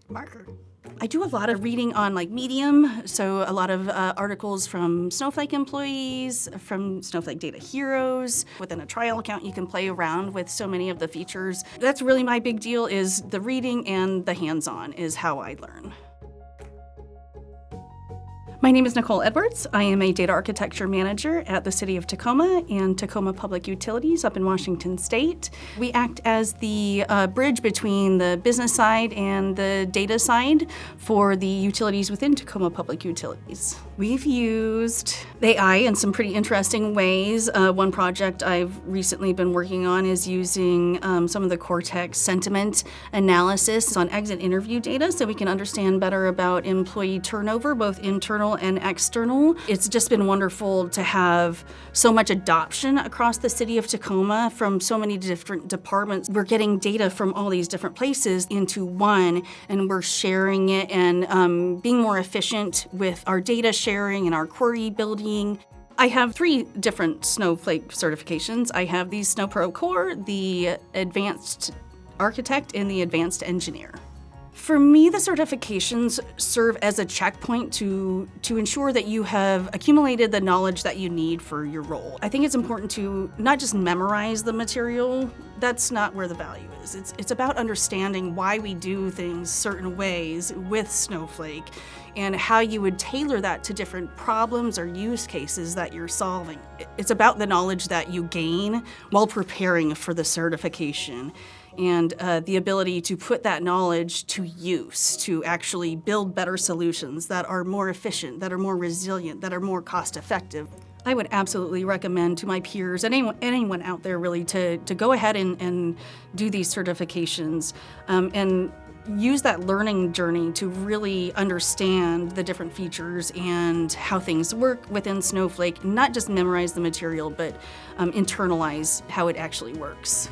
Marker. I do a lot of reading on like Medium, so a lot of articles from Snowflake employees, from Snowflake Data Heroes. Within a trial account, you can play around with so many of the features. That's really my big deal, is the reading and the hands-on is how I learn. My name is Nicole Edwards. I am a data architecture manager at the City of Tacoma and Tacoma Public Utilities up in Washington State. We act as the bridge between the business side and the data side for the utilities within Tacoma Public Utilities. We've used AI in some pretty interesting ways. One project I've recently been working on is using some of the Cortex sentiment analysis on exit interview data so we can understand better about employee turnover, both internal and external. It's just been wonderful to have so much adoption across the City of Tacoma from so many different departments. We're getting data from all these different places into one, and we're sharing it and being more efficient with our data sharing and our query building. I have 3 different Snowflake certifications. I have the SnowPro Core, the Advanced Architect, and the Advanced Engineer. For me, the certifications serve as a checkpoint to ensure that you have accumulated the knowledge that you need for your role. I think it's important to not just memorize the material. That's not where the value is. It's about understanding why we do things certain ways with Snowflake and how you would tailor that to different problems or use cases that you're solving. It's about the knowledge that you gain while preparing for the certification, and the ability to put that knowledge to use, to actually build better solutions that are more efficient, that are more resilient, that are more cost-effective. I would absolutely recommend to my peers, and anyone out there really, to go ahead and do these certifications and use that learning journey to really understand the different features and how things work within Snowflake, not just memorize the material, but internalize how it actually works.